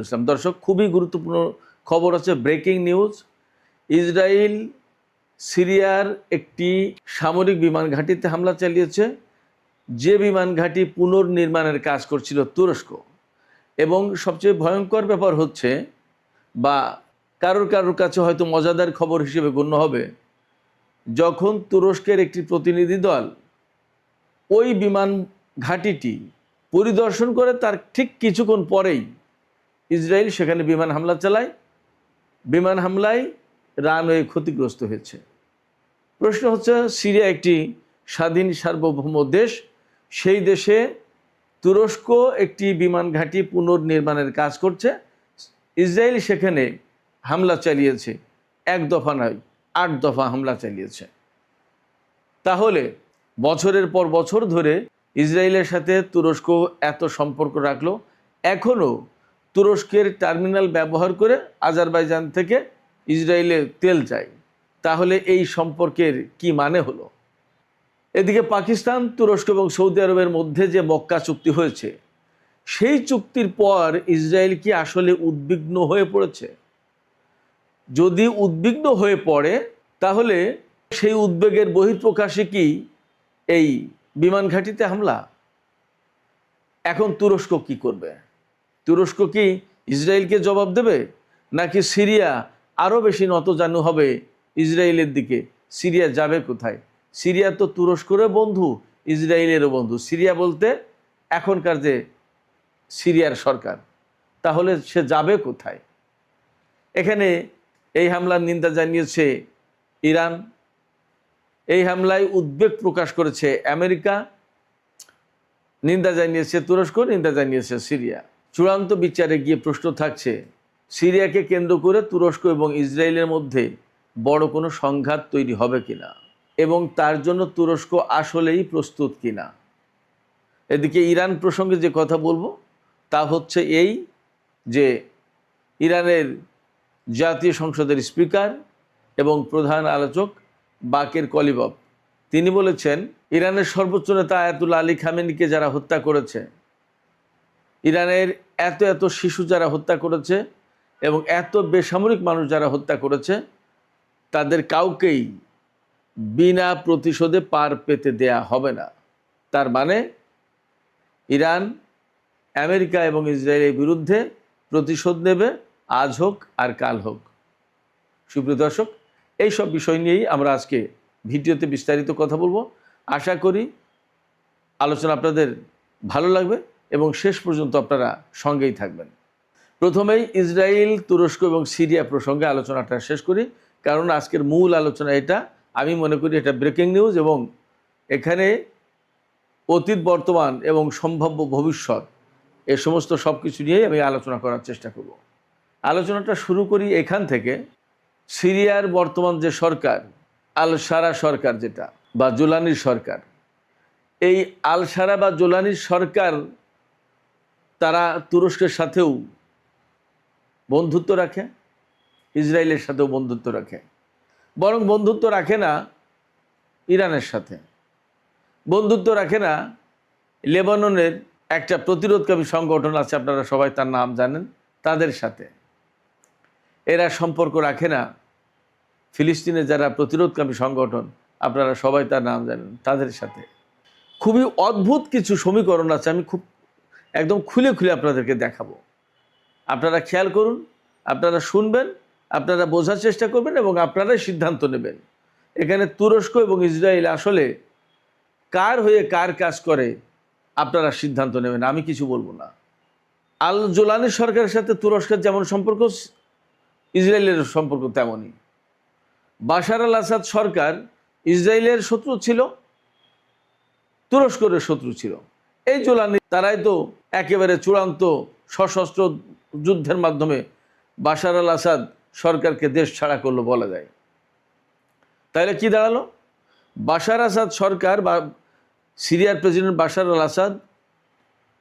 ইসলাম। দর্শক, খুবই গুরুত্বপূর্ণ খবর আছে, ব্রেকিং নিউজ। ইসরায়েল সিরিয়ার একটি সামরিক বিমান ঘাঁটিতে হামলা চালিয়েছে, যে বিমান ঘাঁটি পুনর্নির্মাণের কাজ করছিল তুরস্ক। এবং সবচেয়ে ভয়ঙ্কর ব্যাপার হচ্ছে, বা কারোর কাছে হয়তো মজাদার খবর হিসেবে গণ্য হবে, যখন তুরস্কের একটি প্রতিনিধি দল ওই বিমান ঘাঁটিটি পরিদর্শন করে, তার ঠিক কিছুক্ষণ পরেই ইসরায়েল সেখানে বিমান হামলা চালায়। বিমান হামলায় রানওয়ে ক্ষতিগ্রস্ত হয়েছে। প্রশ্ন হচ্ছে, সিরিয়া একটি স্বাধীন সার্বভৌম দেশ, সেই দেশে তুরস্ক একটি বিমান ঘাঁটি পুনর্নির্মাণের কাজ করছে, ইসরায়েল সেখানে হামলা চালিয়েছে। এক দফা নয়, 8 দফা হামলা চালিয়েছে। তাহলে বছরের পর বছর ধরে ইসরায়েলের সাথে তুরস্ক এত সম্পর্ক রাখলো, এখনও তুরস্কের টার্মিনাল ব্যবহার করে আজারবাইজান থেকে ইসরায়েলে তেল চাই। তাহলে এই সম্পর্কের কি মানে হলো? এদিকে পাকিস্তান, তুরস্ক এবং সৌদি আরবের মধ্যে যে মক্কা চুক্তি হয়েছে, সেই চুক্তির পর ইসরায়েল কি আসলে উদ্বিগ্ন হয়ে পড়েছে? যদি উদ্বিগ্ন হয়ে পড়ে, তাহলে সেই উদ্বেগের বহিঃপ্রকাশে কি এই বিমান ঘাঁটিতে হামলা? এখন তুরস্ক কি করবে? তুরস্ক কি ইসরায়েলকে জবাব দেবে, নাকি সিরিয়া আরও বেশি নতজানু হবে ইসরায়েলের দিকে? সিরিয়া যাবে কোথায়? সিরিয়া তো তুরস্কেরও বন্ধু, ইসরায়েলেরও বন্ধু। সিরিয়া বলতে এখনকার যে সিরিয়ার সরকার, তাহলে সে যাবে কোথায়? এখানে এই হামলার নিন্দা জানিয়েছে ইরান, এই হামলায় উদ্বেগ প্রকাশ করেছে আমেরিকা, নিন্দা জানিয়েছে তুরস্ক, নিন্দা জানিয়েছে সিরিয়া। চূড়ান্ত বিচারে গিয়ে প্রশ্ন থাকছে, সিরিয়াকে কেন্দ্র করে তুরস্ক এবং ইসরায়েলের মধ্যে বড় কোনো সংঘাত তৈরি হবে কিনা, এবং তার জন্য তুরস্ক আসলেই প্রস্তুত কিনা। এদিকে ইরান প্রসঙ্গে যে কথা বলবো তা হচ্ছে এই, যে ইরানের জাতীয় সংসদের স্পিকার এবং প্রধান আলোচক বাকের কলিবফ, তিনি বলেছেন, ইরানের সর্বোচ্চ নেতা আয়াতুল্লাহ আলী খামেনিকে যারা হত্যা করেছে, ইরানের এত এত শিশু যারা হত্যা করেছে এবং এত বেসামরিক মানুষ যারা হত্যা করেছে, তাদের কাউকেই বিনা প্রতিশোধে পার পেতে দেয়া হবে না। তার মানে ইরান আমেরিকা এবং ইসরায়েলের বিরুদ্ধে প্রতিশোধ নেবে, আজ হোক আর কাল হোক। সুপ্রিয় দর্শক, এই সব বিষয় নিয়েই আমরা আজকে ভিডিওতে বিস্তারিত কথা বলবো। আশা করি আলোচনা আপনাদের ভালো লাগবে এবং শেষ পর্যন্ত আপনারা সঙ্গেই থাকবেন। প্রথমেই ইসরায়েল, তুরস্ক এবং সিরিয়া প্রসঙ্গে আলোচনাটা শেষ করি, কারণ আজকের মূল আলোচনা এটা। আমি মনে করি এটা ব্রেকিং নিউজ, এবং এখানে অতীত, বর্তমান এবং সম্ভাব্য ভবিষ্যৎ, এ সমস্ত সব কিছু নিয়েই আমি আলোচনা করার চেষ্টা করব। আলোচনাটা শুরু করি এখান থেকে। সিরিয়ার বর্তমান যে সরকার, আল সারা সরকার যেটা, বা জোলানির সরকার, এই আল সারা বা জোলানির সরকার, তারা তুরস্কের সাথেও বন্ধুত্ব রাখে, ইসরায়েলের সাথেও বন্ধুত্ব রাখে, বরং বন্ধুত্ব রাখে না ইরানের সাথে, বন্ধুত্ব রাখে না লেবাননের একটা প্রতিরোধকামী সংগঠন আছে, আপনারা সবাই তার নাম জানেন, তাদের সাথে। এরা সম্পর্ক রাখে না ফিলিস্তিনের যারা প্রতিরোধকামী সংগঠন, আপনারা সবাই তার নাম জানেন, তাদের সাথে। খুবই অদ্ভুত কিছু সমীকরণ আছে, আমি খুব একদম খুলে খুলে আপনাদেরকে দেখাবো। আপনারা খেয়াল করুন, আপনারা শুনবেন, আপনারা বোঝার চেষ্টা করবেন এবং আপনারাই সিদ্ধান্ত নেবেন এখানে তুরস্ক এবং ইসরায়েল আসলে কার হয়ে কার কাজ করে। আপনারা সিদ্ধান্ত নেবেন, আমি কিছু বলবো না। আল জোলানি সরকারের সাথে তুরস্কের যেমন সম্পর্ক, ইসরায়েলের সম্পর্ক তেমনই। বাশার আল আসাদ সরকার ইসরায়েলের শত্রু ছিল, তুরস্কের শত্রু ছিল। এই জোলানি তারাই তো একেবারে চূড়ান্ত সশস্ত্র যুদ্ধের মাধ্যমে বাশার আল আসাদ সরকারকে দেশ ছাড়া করলো বলা যায়। তাহলে কি দাঁড়ালো? বাশার আসাদ সরকার বা সিরিয়ার প্রেসিডেন্ট বাশার আল আসাদ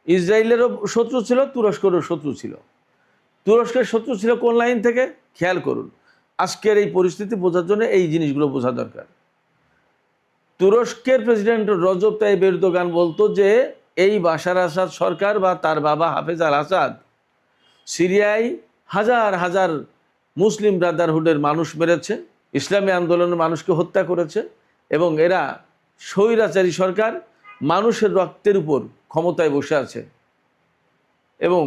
ইসরায়েলেরও শত্রু ছিল, তুরস্কেরও শত্রু ছিল। তুরস্কের শত্রু ছিল কোন লাইন থেকে? খেয়াল করুন, আজকের এই পরিস্থিতি বোঝার জন্য এই জিনিসগুলো বোঝা দরকার। তুরস্কের প্রেসিডেন্ট রজব তাইয়িপ এরদোগান বলতো যে এই বাশার আসাদ সরকার বা তার বাবা হাফেজ আল আসাদ সিরিয়ায় হাজার হাজার মুসলিম ব্রাদারহুডের মানুষ মেরেছে, ইসলামী আন্দোলনের মানুষকে হত্যা করেছে, এবং এরা স্বৈরাচারী সরকার মানুষের রক্তের উপর ক্ষমতায় বসে আছে। এবং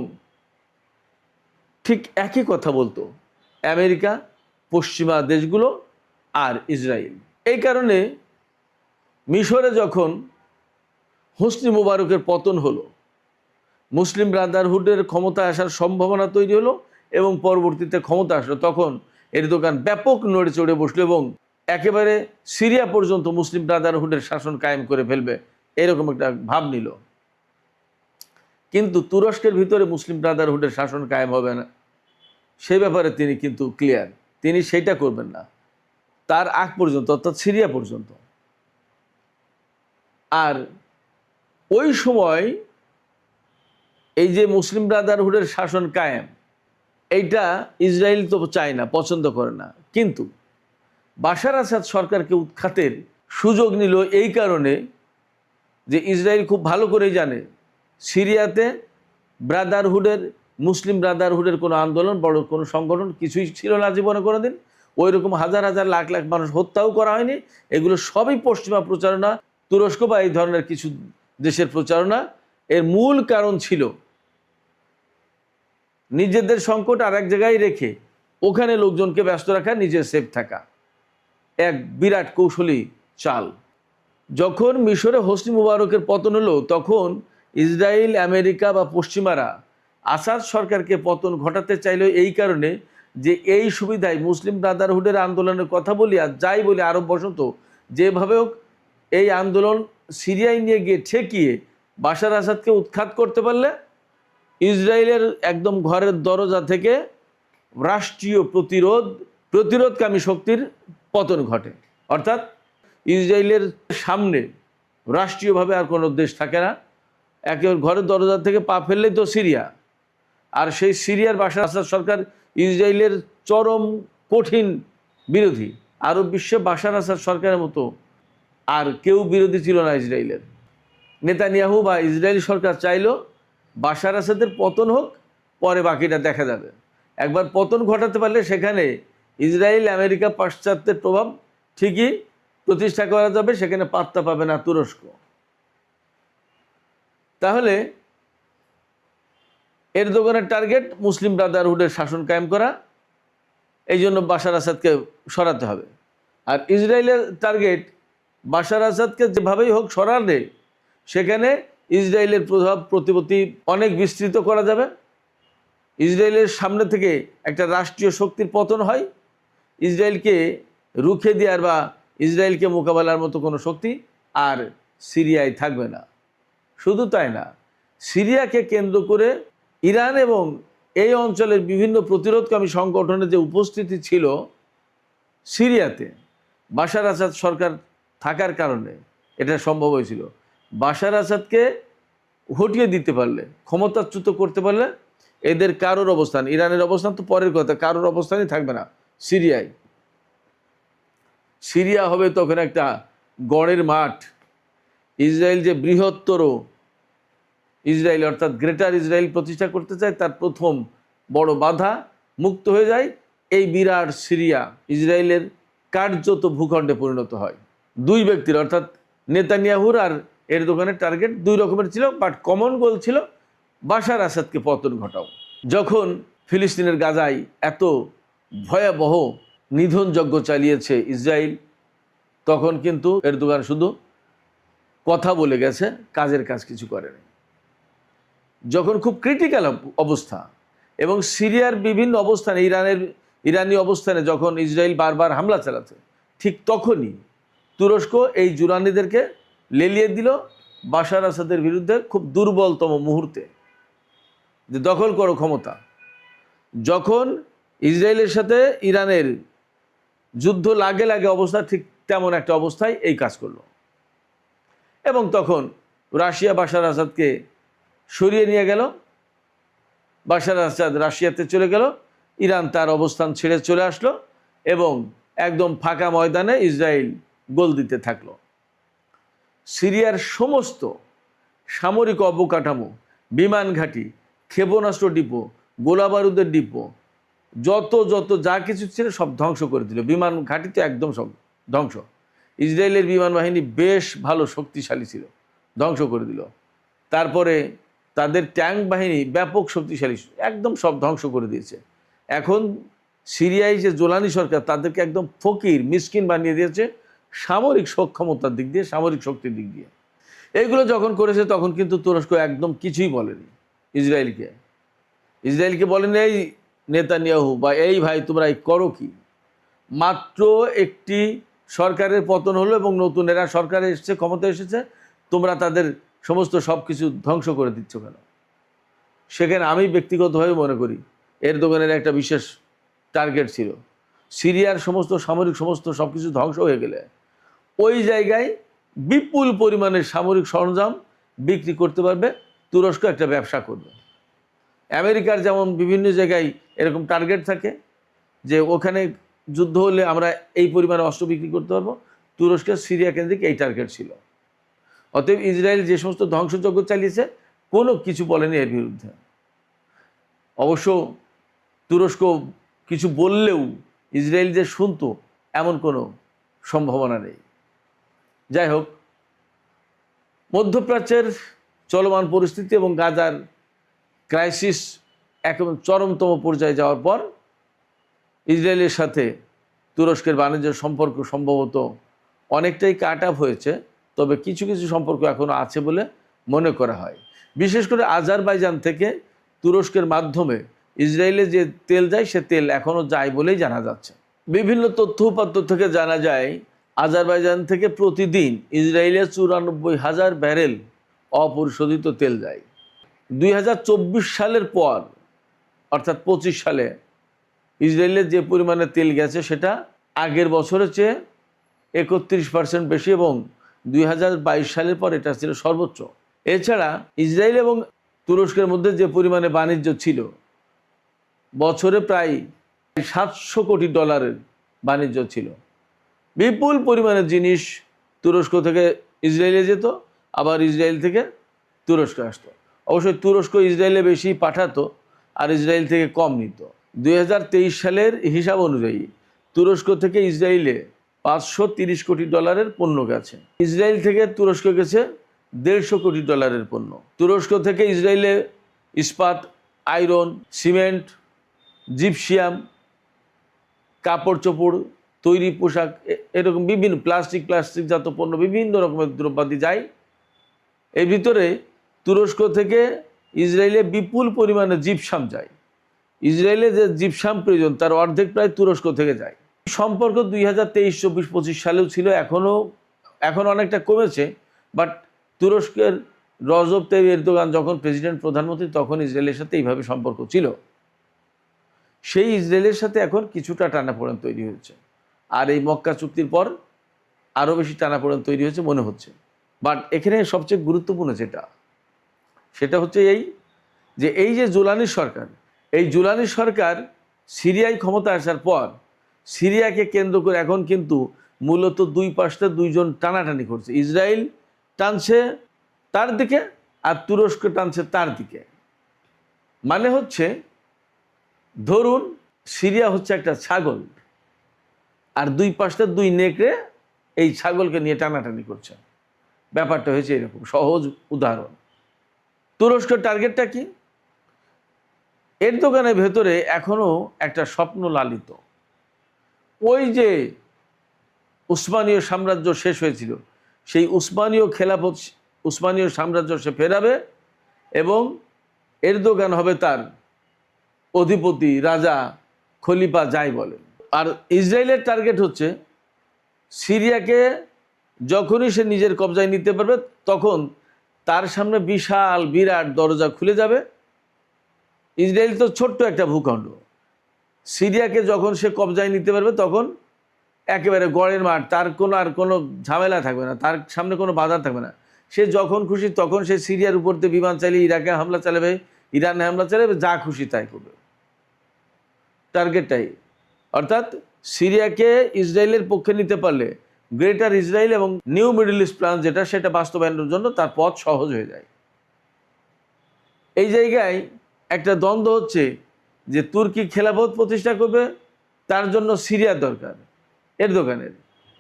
ঠিক একই কথা বলতো আমেরিকা, পশ্চিমা দেশগুলো আর ইসরায়েল। এই কারণে মিশরে যখন হোসনি মুবারকের পতন হলো, মুসলিম ব্রাদারহুডের ক্ষমতায় আসার সম্ভাবনা তৈরি হলো এবং পরবর্তীতে ক্ষমতা আসলো, তখন এরদোগান ব্যাপক নড়ে চড়ে বসলো এবং একেবারে সিরিয়া পর্যন্ত মুসলিম ব্রাদারহুডের শাসন কায়েম করে ফেলবে এরকম একটা ভাব নিল। কিন্তু তুরস্কের ভিতরে মুসলিম ব্রাদারহুডের শাসন কায়েম হবে না, সে ব্যাপারে তিনি কিন্তু ক্লিয়ার, তিনি সেটা করবেন না তার আগ পর্যন্ত, অর্থাৎ সিরিয়া পর্যন্ত। আর ওই সময় এই যে মুসলিম ব্রাদারহুডের শাসন কায়েম, এইটা ইসরায়েল তো চায় না, পছন্দ করে না। কিন্তু বাশার আসাদ সরকারকে উৎখাতের সুযোগ নিল এই কারণে যে ইসরায়েল খুব ভালো করেই জানে সিরিয়াতে ব্রাদারহুডের, মুসলিম ব্রাদারহুডের কোনো আন্দোলন, বড় কোনো সংগঠন কিছুই ছিল না জীবনে কোনোদিন। ওই রকম হাজার হাজার লাখ লাখ মানুষ হত্যাও করা হয়নি। এগুলো সবই পশ্চিমা প্রচারণা, তুরস্ক বা এই ধরনের কিছু দেশের প্রচারণা। এর মূল কারণ ছিল নিজেদের সংকট আর এক জায়গায় রেখে ওখানে লোকজনকে ব্যস্ত রাখা, নিজের সেফ থাকা, এক বিরাট কৌশলী চাল। যখন মিশরে হোসনি মুবারকের পতন হলো, তখন ইসরায়েল, আমেরিকা বা পশ্চিমারা আসাদ সরকারকে পতন ঘটাতে চাইল এই কারণে যে এই সুবিধায় মুসলিম ব্রাদারহুডের আন্দোলনের কথা বলি আর যাই বলি আরব বসন্ত, যেভাবে হোক এই আন্দোলন সিরিয়ায় নিয়ে গিয়ে ঠেকিয়ে বাশার আসাদকে উৎখাত করতে পারলে ইসরায়েলের একদম ঘরের দরজা থেকে রাষ্ট্রীয় প্রতিরোধকামী শক্তির পতন ঘটে। অর্থাৎ ইসরায়েলের সামনে রাষ্ট্রীয়ভাবে আর কোনো দেশ থাকে না, একেবারে ঘরের দরজা থেকে পা ফেললেই তো সিরিয়া। আর সেই সিরিয়ার বাশার আসাদ সরকার ইসরায়েলের চরম কঠিন বিরোধী। আরব বিশ্বে বাশার আসাদ সরকারের মতো আর কেউ বিরোধী ছিল না ইসরায়েলের। নেতানিয়াহু বা ইসরায়েল সরকার চাইল বাশার আসাদের পতন হোক, পরে বাকিটা দেখা যাবে। একবার পতন ঘটাতে পারলে সেখানে ইসরায়েল, আমেরিকা, পাশ্চাত্যের প্রভাব ঠিকই প্রতিষ্ঠা করা যাবে, সেখানে পাত্তা পাবে না তুরস্ক। তাহলে এরদোগানের টার্গেট মুসলিম ব্রাদারহুডের শাসন কায়েম করা, এই জন্য বাশার আসাদকে সরাতে হবে। আর ইসরায়েলের টার্গেট বাশার আসাদকে যেভাবেই হোক সরালে সেখানে ইসরায়েলের প্রভাব প্রতিপত্তি অনেক বিস্তৃত করা যাবে। ইসরায়েলের সামনে থেকে একটা রাষ্ট্রীয় শক্তির পতন হয়, ইসরায়েলকে রুখে দেওয়ার বা ইসরায়েলকে মোকাবেলার মতো কোনো শক্তি আর সিরিয়ায় থাকবে না। শুধু তাই না, সিরিয়াকে কেন্দ্র করে ইরান এবং এই অঞ্চলের বিভিন্ন প্রতিরোধকামী সংগঠনের যে উপস্থিতি ছিল সিরিয়াতে, বাশার আসাদ সরকার থাকার কারণে এটা সম্ভব হয়েছিল। বাশার আসাদকে হটিয়ে দিতে পারলে, ক্ষমতাচ্যুত করতে পারলে এদের কারোর অবস্থান, ইরানের অবস্থান তো পরের কথা, কারোর অবস্থানই থাকবে না সিরিয়ায়। সিরিয়া হবে তখন একটা গড়ের মাঠ। ইসরায়েল যে বৃহত্তর ইসরায়েল অর্থাৎ গ্রেটার ইসরায়েল প্রতিষ্ঠা করতে চায়, তার প্রথম বড় বাধা মুক্ত হয়ে যায়। এই বিরাট সিরিয়া ইসরায়েলের কার্যত ভূখণ্ডে পরিণত হয়। দুই ব্যক্তির অর্থাৎ নেতানিয়াহুর আর এরদোগানের টার্গেট দুই রকমের ছিল, বাট কমন গোল ছিল বাশার আসাদকে পতন ঘটাও। যখন ফিলিস্তিনের গাজায় এত ভয়াবহ নিধনযজ্ঞ চালিয়েছে ইসরায়েল, তখন কিন্তু এরদোগান শুধু কথা বলে গেছে, কাজের কাজ কিছু করেনি। যখন খুব ক্রিটিক্যাল অবস্থা এবং সিরিয়ার বিভিন্ন অবস্থানে, ইরানি অবস্থানে যখন ইসরায়েল বারবার হামলা চালাচ্ছে, ঠিক তখনই তুরস্ক এই জুরানিদেরকে লেলিয়ে দিল বাশার আসাদের বিরুদ্ধে খুব দুর্বলতম মুহূর্তে, যে দখল করো ক্ষমতা। যখন ইসরায়েলের সাথে ইরানের যুদ্ধ লাগে লাগে অবস্থা, ঠিক তেমন একটা অবস্থায় এই কাজ করলো। এবং তখন রাশিয়া বাশার আসাদকে সরিয়ে নিয়ে গেল, বাশার আসাদ রাশিয়াতে চলে গেল, ইরান তার অবস্থান ছেড়ে চলে আসলো এবং একদম ফাঁকা ময়দানে ইসরায়েল গোল দিতে থাকলো। সিরিয়ার সমস্ত সামরিক অবকাঠামো, বিমান ঘাঁটি, ক্ষেপণাস্ত্র ডিপো গোলা বারুদের ডিপো, যত যত যা কিছু ছিল সব ধ্বংস করে দিল। বিমান ঘাঁটি তো একদম সব ধ্বংস। ইসরায়েলের বিমান বাহিনী বেশ ভালো শক্তিশালী ছিল, ধ্বংস করে দিল। তারপরে তাদের ট্যাঙ্ক বাহিনী ব্যাপক শক্তিশালী, একদম সব ধ্বংস করে দিয়েছে। এখন সিরিয়ায় যে জোলানি সরকার, তাদেরকে একদম ফকির মিসকিন বানিয়ে দিয়েছে সামরিক সক্ষমতার দিক দিয়ে, সামরিক শক্তির দিক দিয়ে। এইগুলো যখন করেছে তখন কিন্তু তুরস্ক একদম কিছুই বলেনি ইসরায়েলকে বলেনি এই নেতানিয়াহু বা এই ভাই তোমরা এই করো কি। মাত্র একটি সরকারের পতন হলো এবং নতুন এরা সরকারে এসেছে, ক্ষমতা এসেছে, তোমরা তাদের সমস্ত সব কিছু ধ্বংস করে দিচ্ছ কেন? সেখানে আমি ব্যক্তিগতভাবে মনে করি এরদোগানের একটা বিশেষ টার্গেট ছিল, সিরিয়ার সমস্ত সামরিক সমস্ত সব কিছু ধ্বংস হয়ে গেলে ওই জায়গায় বিপুল পরিমাণের সামরিক সরঞ্জাম বিক্রি করতে পারবে, তুরস্ক একটা ব্যবসা করবে। আমেরিকার যেমন বিভিন্ন জায়গায় এরকম টার্গেট থাকে যে ওখানে যুদ্ধ হলে আমরা এই পরিমাণে অস্ত্র বিক্রি করতে পারবো, তুরস্কের সিরিয়া কেন্দ্রিক এই টার্গেট ছিল। অতএব ইসরায়েল যে সমস্ত ধ্বংসযজ্ঞ চালিয়েছে কোনো কিছু বলেনি এর বিরুদ্ধে। অবশ্য তুরস্ক কিছু বললেও ইসরায়েল যে শুনতো এমন কোনো সম্ভাবনা নেই। যাই হোক, মধ্যপ্রাচ্যের চলমান পরিস্থিতি এবং গাজার ক্রাইসিস একদম চরমতম পর্যায়ে যাওয়ার পর ইসরায়েলের সাথে তুরস্কের বাণিজ্য সম্পর্ক সম্ভবত অনেকটাই কাট আপ হয়েছে, তবে কিছু কিছু সম্পর্ক এখনও আছে বলে মনে করা হয়। বিশেষ করে আজারবাইজান থেকে তুরস্কের মাধ্যমে ইসরায়েলে যে তেল যায় সে তেল এখনও যায় বলেই জানা যাচ্ছে। বিভিন্ন তথ্য উপাত্ত থেকে জানা যায় আজারবাইজান থেকে প্রতিদিন ইসরায়েলে 94,000 ব্যারেল অপরিশোধিত তেল যায়। 2024 সালের পর অর্থাৎ 25 সালে ইসরায়েলের যে পরিমাণে তেল গেছে সেটা আগের বছরের চেয়ে 31% বেশি এবং 2022 সালের পর এটা ছিল সর্বোচ্চ। এছাড়া ইসরায়েল এবং তুরস্কের মধ্যে যে পরিমাণে বাণিজ্য ছিল, বছরে প্রায় $700 কোটি বাণিজ্য ছিল। বিপুল পরিমাণে জিনিস তুরস্ক থেকে ইসরায়েলে যেত, আবার ইসরায়েল থেকে তুরস্কে আসতো। অবশ্যই তুরস্ক ইসরায়েলে বেশি পাঠাতো আর ইসরায়েল থেকে কম নিত। 2023 সালের হিসাব অনুযায়ী তুরস্ক থেকে ইসরায়েলে $530 কোটি পণ্য গেছে। ইসরায়েল থেকে তুরস্ক গেছে $150 কোটি পণ্য। তুরস্ক থেকে ইসরায়েলে ইস্পাত, আয়রন, সিমেন্ট, জিপসিয়াম, কাপড় চোপড়, তৈরি পোশাক, এরকম বিভিন্ন প্লাস্টিকজাত পণ্য, বিভিন্ন রকমের দ্রব্যাদি যায়। এর ভিতরে তুরস্ক থেকে ইসরায়েলে বিপুল পরিমাণে জিপসাম যায়। ইসরায়েলে যে জিপসাম প্রয়োজন তার অর্ধেক প্রায় তুরস্ক থেকে যায়। সম্পর্ক 2023, 24, 25 সালেও ছিল, এখন অনেকটা কমেছে। বাট তুরস্কের রজব তাইয়িপ এরদোগান যখন প্রেসিডেন্ট, প্রধানমন্ত্রী, তখন ইসরায়েলের সাথে এইভাবে সম্পর্ক ছিল। সেই ইসরায়েলের সাথে এখন কিছুটা টানাপোড়েন তৈরি হয়েছে, আর এই মক্কা চুক্তির পর আরও বেশি টানাপোড়েন তৈরি হয়েছে মনে হচ্ছে। বাট এখানে সবচেয়ে গুরুত্বপূর্ণ সেটা হচ্ছে এই যে জুলানি সরকার, এই জুলানি সরকার সিরিয়ায় ক্ষমতা আসার পর সিরিয়াকে কেন্দ্র করে এখন কিন্তু মূলত দুই পাশটা দুইজন টানাটানি করছে। ইসরায়েল টানছে তার দিকে আর তুরস্ক টানছে তার দিকে। মানে হচ্ছে, ধরুন সিরিয়া হচ্ছে একটা ছাগল আর দুই পাশটা দুই নেকড়ে এই ছাগলকে নিয়ে টানাটানি করছে। ব্যাপারটা হয়েছে এরকম। সহজ উদাহরণ, তুরস্কের টার্গেটটা কি? এরদোগানের ভেতরে এখনও একটা স্বপ্ন লালিত। ওই যে উসমানীয় সাম্রাজ্য শেষ হয়েছিল, সেই উসমানীয় খেলাফত, উসমানীয় সাম্রাজ্য সে ফেরাবে এবং এরদোগান হবে তার অধিপতি, রাজা, খলিফা, যাই বলেন। আর ইসরায়েলের টার্গেট হচ্ছে সিরিয়াকে যখনই সে নিজের কবজায় নিতে পারবে তখন তার সামনে বিরাট দরজা খুলে যাবে। ইসরায়েল তো ছোট্ট একটা ভূখণ্ড, সিরিয়াকে যখন সে কবজায় নিতে পারবে তখন একেবারে গড়ের মাঠ, তার আর কোনো ঝামেলা থাকবে না, তার সামনে কোনো বাধা থাকবে না। সে যখন খুশি তখন সে সিরিয়ার উপর দিয়ে বিমান চালিয়ে ইরাকে হামলা চালাবে, ইরানে হামলা চালাবে, যা খুশি তাই করবে। টার্গেটটাই, অর্থাৎ সিরিয়াকে ইসরায়েলের পক্ষে নিতে পারলে গ্রেটার ইসরায়েল এবং নিউ মিডল ইস্ট প্ল্যান সেটা বাস্তবায়নের জন্য তার পথ সহজ হয়ে যায়। এই জায়গায় একটা দ্বন্দ্ব হচ্ছে যে তুর্কি খেলাফত প্রতিষ্ঠা করবে, তার জন্য সিরিয়া দরকার এরদোগানের,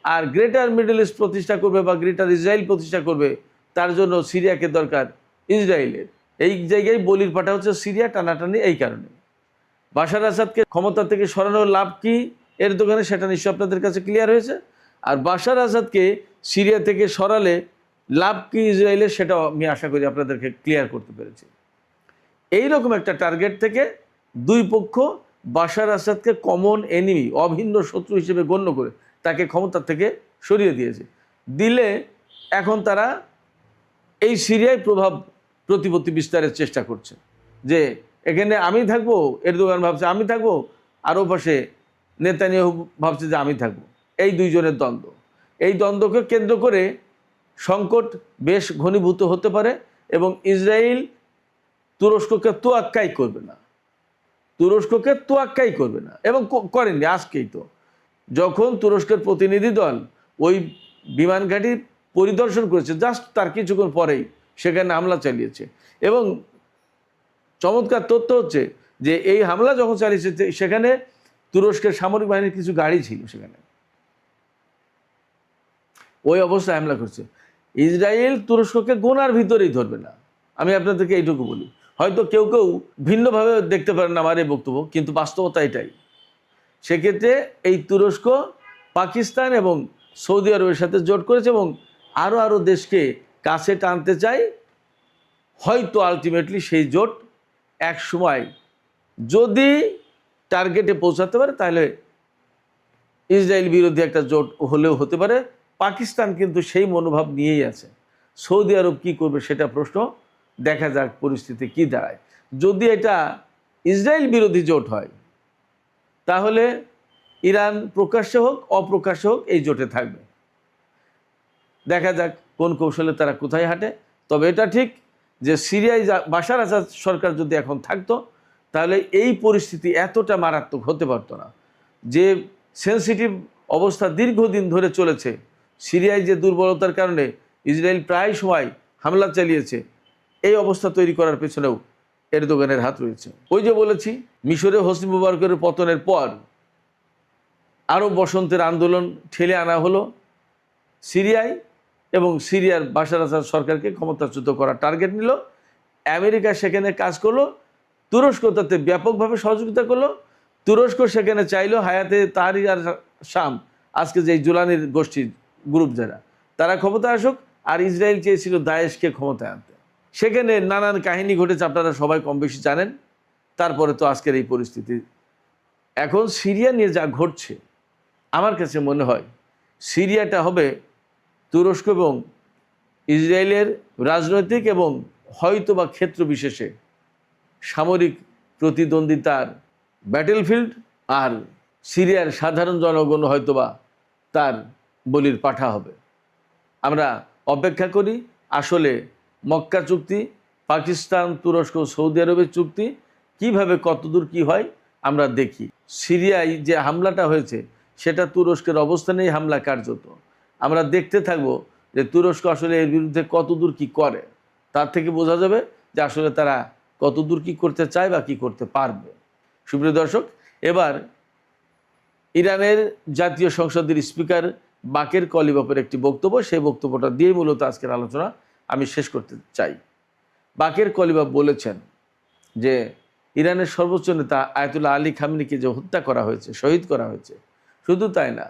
আর গ্রেটার মিডল ইস্ট প্রতিষ্ঠা করবে বা গ্রেটার ইসরায়েল প্রতিষ্ঠা করবে, তার জন্য সিরিয়াকে দরকার ইসরায়েলের। এই জায়গায় বলির পাঠা হচ্ছে সিরিয়া, টানাটানি এই কারণে। বাশার আসাদকে ক্ষমতা থেকে সরানোর লাভ কি এরদোগানে, সেটা নিশ্চয় আপনাদের কাছে ক্লিয়ার হয়েছে। আর বাশার আসাদকে সিরিয়া থেকে সরালে লাভ কি ইসরায়েলের, সেটাও আমি আশা করি আপনাদেরকে ক্লিয়ার করতে পেরেছি। এইরকম একটা টার্গেট থেকে দুই পক্ষ বাশার আসাদকে কমন এনিমি, অভিন্ন শত্রু হিসেবে গণ্য করে তাকে ক্ষমতা থেকে সরিয়ে দিয়েছে। দিলে এখন তারা এই সিরিয়ায় প্রভাব প্রতিপত্তি বিস্তারের চেষ্টা করছে, যে এখানে আমি থাকবো, এরদোগান ভাবছে আমি থাকবো, আরও পাশে নেতানিয়াহু ভাবছে যে আমি থাকবো। এই দুইজনের দ্বন্দ্ব, এই দ্বন্দ্বকে কেন্দ্র করে সংকট বেশ ঘনীভূত হতে পারে এবং ইসরায়েল তুরস্ককে তোয়াক্কাই করবে না, তুরস্ককে তোয়াক্কাই করবে না এবং করেনি। আজকেই তো যখন তুরস্কের প্রতিনিধি দল ওই বিমান ঘাঁটি পরিদর্শন করেছে, জাস্ট তার কিছুক্ষণ পরেই সেখানে হামলা চালিয়েছে। এবং চমৎকার তথ্য হচ্ছে যে এই হামলা যখন চালিয়েছে সেখানে তুরস্কের সামরিক বাহিনীর কিছু গাড়ি ছিল, সেখানে ওই অবস্থায় হামলা করছে। ইসরায়েল তুরস্ককে গোনার ভিতরেই ধরবে না, আমি আপনাদেরকে এইটুকু বলি। হয়তো কেউ কেউ ভিন্নভাবে দেখতে পারেন আমার এই বক্তব্য, কিন্তু বাস্তবতা এটাই। সেক্ষেত্রে এই তুরস্ক পাকিস্তান এবং সৌদি আরবের সাথে জোট করেছে এবং আরও দেশকে কাছে টানতে চায়। হয়তো আলটিমেটলি সেই জোট এক সময় যদি টার্গেটে পৌঁছাতে পারে, তাহলে ইসরায়েল বিরোধী একটা জোট হলেও হতে পারে। পাকিস্তান কিন্তু সেই মনোভাব নিয়েই আছে। সৌদি আরব কী করবে সেটা প্রশ্ন, দেখা যাক পরিস্থিতি কী দাঁড়ায়। যদি এটা ইসরায়েল বিরোধী জোট হয়, তাহলে ইরান প্রকাশ্যে হোক অপ্রকাশ্যে হোক এই জোটে থাকবে। দেখা যাক কোন কৌশলে তারা কোথায় হাঁটে। তবে এটা ঠিক যে সিরিয়ায় বাশার আসাদ সরকার যদি এখন থাকতো, তাহলে এই পরিস্থিতি এতটা মারাত্মক হতে পারতো না। যে সেন্সিটিভ অবস্থা দীর্ঘদিন ধরে চলেছে, সিরিয়ায় যে দুর্বলতার কারণে ইসরায়েল প্রায় সময় হামলা চালিয়েছে, এই অবস্থা তৈরি করার পেছনেও এরদোগানের হাত রয়েছে। ওই যে বলেছি, মিশরে হোসনি মুবারকের পতনের পর আরব বসন্তের আন্দোলন ঠেলে আনা হলো সিরিয়ায় এবং সিরিয়ার বাশার আসাদ সরকারকে ক্ষমতাচ্যুত করার টার্গেট নিল। আমেরিকা সেখানে কাজ করলো, তুরস্ক তাতে ব্যাপকভাবে সহযোগিতা করলো। তুরস্ক সেখানে চাইলো হায়াতে তাহরির আর শাম, আজকে যে জুলানির গোষ্ঠীর গ্রুপ যারা, তারা ক্ষমতা আসুক, আর ইসরায়েল চেয়েছিল দায়েশকে ক্ষমতায় আনতে। সেখানে নানান কাহিনী ঘটেছে, আপনারা সবাই কম বেশি জানেন। তারপরে তো আজকের এই পরিস্থিতি। এখন সিরিয়া নিয়ে যা ঘটছে, আমার কাছে মনে হয় সিরিয়াটা হবে তুরস্ক এবং ইসরায়েলের রাজনৈতিক এবং হয়তো বা ক্ষেত্র বিশেষে সামরিক প্রতিদ্বন্দ্বিতার ব্যাটেলফিল্ড, আর সিরিয়ার সাধারণ জনগণ হয়তোবা তার বলির পাঠা হবে। আমরা অপেক্ষা করি আসলে মক্কা চুক্তি, পাকিস্তান, তুরস্ক, সৌদি আরবের চুক্তি কিভাবে কতদূর কি হয় আমরা দেখি। সিরিয়ায় যে হামলাটা হয়েছে সেটা তুরস্কের অবস্থানেই হামলা কার্যত। আমরা দেখতে থাকবো যে তুরস্ক আসলে এর বিরুদ্ধে কতদূর কি করে, তার থেকে বোঝা যাবে যে আসলে তারা কতদূর কি করতে চায় বা কি করতে পারবে। সুপ্রিয় দর্শক, এবার ইরানের জাতীয় সংসদের স্পিকার বাকের কলিবাফের একটি বক্তব্য, সেই বক্তব্যটা দিয়ে মূলত আজকের আলোচনা আমি শেষ করতে চাই। বাকের কলিবাফ বলেছেন যে ইরানের সর্বোচ্চ নেতা আয়াতুল্লাহ আলী খামেনিকে যে হত্যা করা হয়েছে, শহীদ করা হয়েছে, শুধু তাই না,